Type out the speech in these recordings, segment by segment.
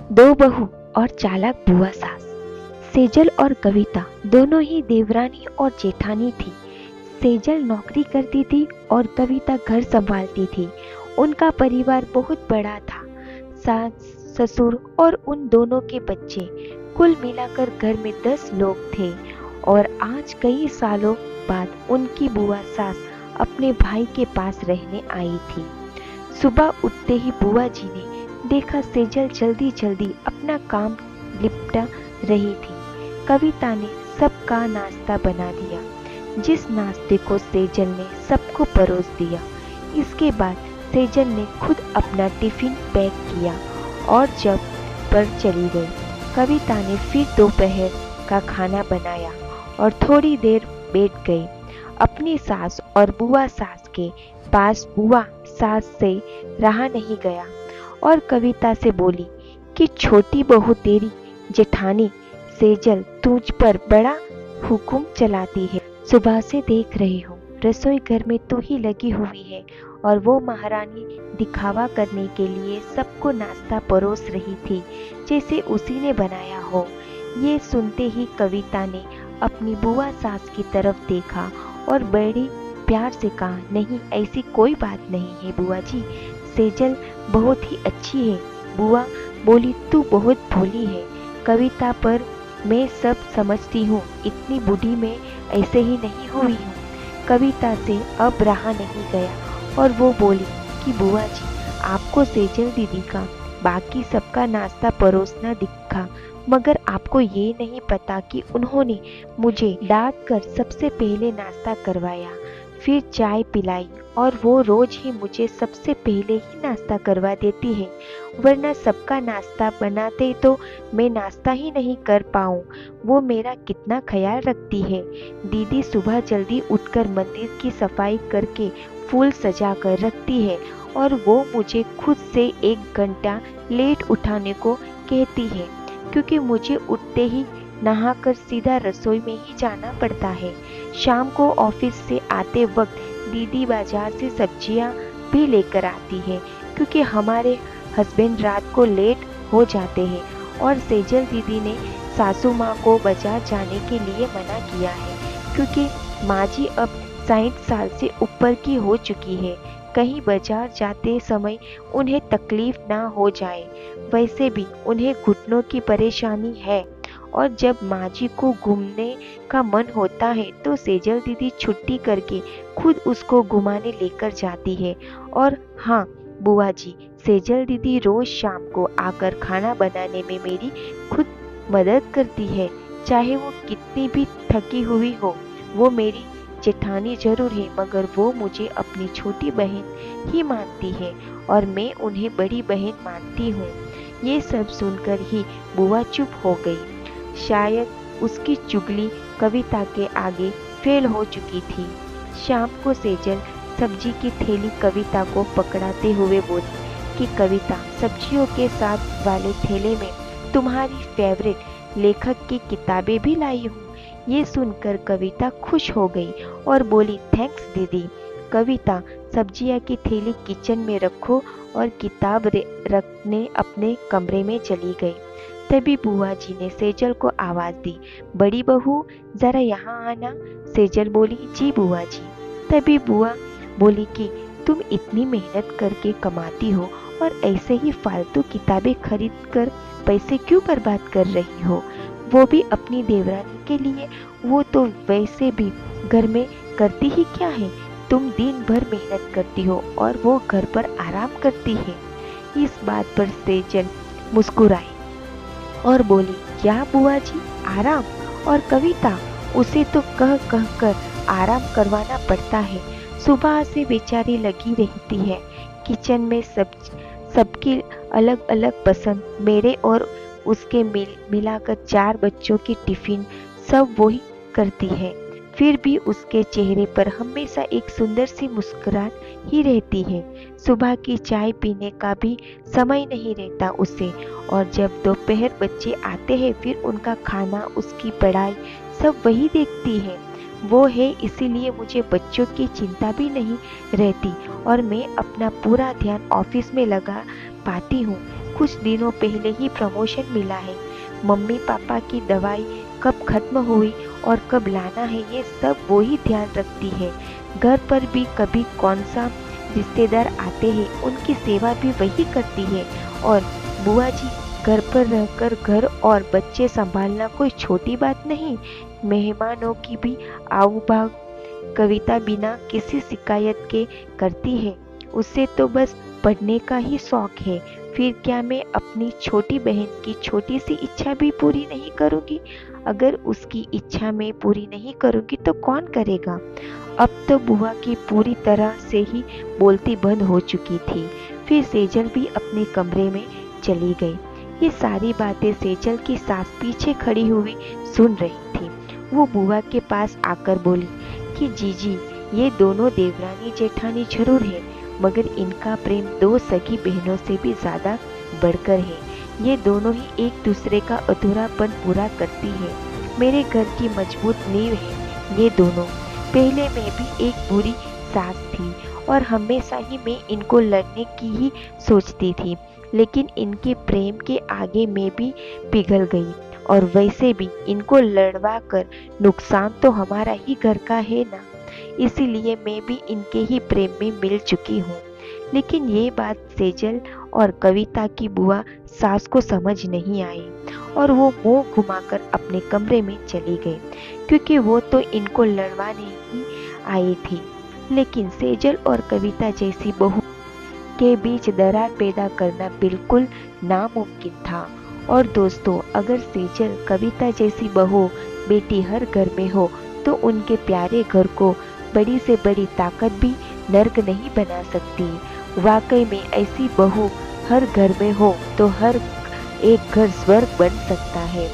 दो बहू और चालाक बुआ सास। सेजल और कविता दोनों ही देवरानी और जेठानी थी। सेजल नौकरी करती थी और कविता घर संभालती थी। उनका परिवार बहुत बड़ा था। सास, ससुर और उन दोनों के बच्चे, कुल मिलाकर घर में 10 लोग थे। और आज कई सालों बाद उनकी बुआ सास अपने भाई के पास रहने आई थी। सुबह उठते ही बुआ जी ने देखा सेजल जल्दी जल्दी अपना काम निपटा रही थी। कविता ने सबका नाश्ता बना दिया। जिस नाश्ते को सेजल ने सबको परोस दिया। इसके बाद सेजल ने खुद अपना टिफिन पैक किया और जब पर चली गई। कविता ने फिर दोपहर का खाना बनाया और थोड़ी देर बैठ गई। अपनी सास और बुआ सास के पास बुआ सास से रहा नहीं गया और कविता से बोली कि छोटी बहू तेरी जेठानी सेजल तुझ पर बड़ा हुक्म चलाती है। सुबह से देख रही हूँ रसोई घर में तू ही लगी हुई है और वो महारानी दिखावा करने के लिए सबको नाश्ता परोस रही थी जैसे उसी ने बनाया हो। ये सुनते ही कविता ने अपनी बुआ सास की तरफ देखा और बड़ी प्यार से कहा, नहीं ऐसी कोई बात नहीं है बुआ जी, सेजल बहुत ही अच्छी है। बुआ बोली, तू बहुत भोली है कविता, पर मैं सब समझती हूँ, इतनी बूढ़ी में ऐसे ही नहीं हुई हूँ। कविता से अब रहा नहीं गया और वो बोली कि बुआ जी, आपको सेजल दीदी का बाकी सबका नाश्ता परोसना दिखा, मगर आपको ये नहीं पता कि उन्होंने मुझे डांट कर सबसे पहले नाश्ता करवाया, फिर चाय पिलाई और वो रोज ही मुझे सबसे पहले ही नाश्ता करवा देती है, वरना सबका नाश्ता बनाते तो मैं नाश्ता ही नहीं कर पाऊँ। वो मेरा कितना ख्याल रखती है। दीदी सुबह जल्दी उठकर मंदिर की सफाई करके फूल सजा कर रखती है और वो मुझे खुद से 1 घंटा लेट उठाने को कहती है, क्योंकि मुझे उठते ही नहाकर सीधा रसोई में ही जाना पड़ता है। शाम को ऑफिस से आते वक्त दीदी बाजार से सब्जियां भी लेकर आती है, क्योंकि हमारे हस्बैंड रात को लेट हो जाते हैं और सेजल दीदी ने सासू माँ को बाजार जाने के लिए मना किया है, क्योंकि माँ जी अब 60 साल से ऊपर की हो चुकी है, कहीं बाजार जाते समय उन्हें तकलीफ ना हो जाए। वैसे भी उन्हें घुटनों की परेशानी है और जब माँ जी को घूमने का मन होता है तो सेजल दीदी छुट्टी करके खुद उसको घुमाने लेकर जाती है। और हाँ बुआ जी, सेजल दीदी रोज शाम को आकर खाना बनाने में मेरी खुद मदद करती है, चाहे वो कितनी भी थकी हुई हो। वो मेरी जेठानी जरूर है, मगर वो मुझे अपनी छोटी बहन ही मानती है और मैं उन्हें बड़ी बहन मानती हूँ। ये सब सुनकर ही बुआ चुप हो गई। शायद उसकी चुगली कविता के आगे फेल हो चुकी थी। शाम को सेजल सब्जी की थैली कविता को पकड़ाते हुए बोली कि कविता, सब्जियों के साथ वाले थैले में तुम्हारी फेवरेट लेखक की किताबें भी लाई हूँ। ये सुनकर कविता खुश हो गई और बोली, थैंक्स दीदी। कविता सब्जियां की थैली किचन में रखो और किताब रखने अपने कमरे में चली गई। तभी बुआ जी ने सेजल को आवाज दी, बड़ी बहू जरा यहाँ आना। सेजल बोली, जी बुआ जी। तभी बुआ बोली कि तुम इतनी मेहनत करके कमाती हो और ऐसे ही फालतू किताबें खरीद कर पैसे क्यों बर्बाद कर रही हो, वो भी अपनी देवरानी के लिए। वो तो वैसे भी घर में करती ही क्या है, तुम दिन भर मेहनत करती हो और वो घर पर आराम करती है। इस बात पर सेजल मुस्कुराई और बोली, क्या बुआ जी आराम? और कविता, उसे तो कह कह कर आराम करवाना पड़ता है। सुबह से बेचारी लगी रहती है किचन में। सबकी अलग अलग पसंद, मेरे और उसके मिलाकर 4 बच्चों की टिफिन सब वही करती है। फिर भी उसके चेहरे पर हमेशा एक सुंदर सी मुस्कुराहट ही रहती है। सुबह की चाय पीने का भी समय नहीं रहता उसे, और जब दोपहर बच्चे आते हैं फिर उनका खाना, उसकी पढ़ाई सब वही देखती है। वो है, इसीलिए मुझे बच्चों की चिंता भी नहीं रहती और मैं अपना पूरा ध्यान ऑफिस में लगा पाती हूँ। कुछ दिनों पहले ही प्रमोशन मिला है, मम्मी पापा की दवाई कब खत्म हुई और कब लाना है ये सब वो ही ध्यान रखती है। घर पर भी कभी कौन सा रिश्तेदार आते हैं उनकी सेवा भी वही करती है। और बुआ जी, घर पर रहकर घर और बच्चे संभालना कोई छोटी बात नहीं। मेहमानों की भी आवभगत कविता बिना किसी शिकायत के करती है। उसे तो बस पढ़ने का ही शौक है। फिर क्या मैं अपनी छोटी बहन की छोटी सी इच्छा भी पूरी नहीं करूंगी? अगर उसकी इच्छा मैं पूरी नहीं करूंगी तो कौन करेगा? अब तो बुआ की पूरी तरह से ही बोलती बंद हो चुकी थी। फिर सेजल भी अपने कमरे में चली गई। ये सारी बातें सेजल की सास पीछे खड़ी हुई सुन रही थी। वो बुआ के पास आकर बोली कि जीजी, ये दोनों देवरानी जेठानी जरूर है, मगर इनका प्रेम दो सगी बहनों से भी ज्यादा बढ़कर है। ये दोनों ही एक दूसरे का अधूरापन पूरा करती है। मेरे घर की मजबूत नींव है ये दोनों। पहले मैं भी एक बुरी सास थी और हमेशा ही मैं इनको लड़ने की ही सोचती थी, लेकिन इनके प्रेम के आगे मैं भी पिघल गई। और वैसे भी इनको लड़वा कर नुकसान तो हमारा ही घर का है ना, इसीलिए मैं भी इनके ही प्रेम में मिल चुकी हूँ। लेकिन ये बात सेजल और कविता की बुआ सास को समझ नहीं आई और वो मुंह घुमाकर अपने कमरे में चली गई, क्योंकि वो तो इनको लड़वाने ही आई थी। लेकिन सेजल और कविता जैसी बहू के बीच दरार पैदा करना बिल्कुल नामुमकिन था। और दोस्तों, अगर सेजल कविता जैसी बहू बेटी हर घर में हो तो उनके प्यारे घर को बड़ी से बड़ी ताकत भी नर्क नहीं बना सकती। वाकई में ऐसी बहू हर घर में हो तो हर एक घर स्वर्ग बन सकता है।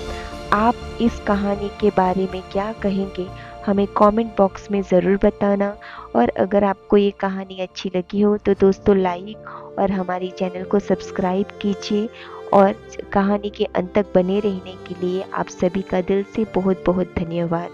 आप इस कहानी के बारे में क्या कहेंगे, हमें कमेंट बॉक्स में ज़रूर बताना। और अगर आपको ये कहानी अच्छी लगी हो तो दोस्तों लाइक और हमारी चैनल को सब्सक्राइब कीजिए। और कहानी के अंत तक बने रहने के लिए आप सभी का दिल से बहुत बहुत धन्यवाद।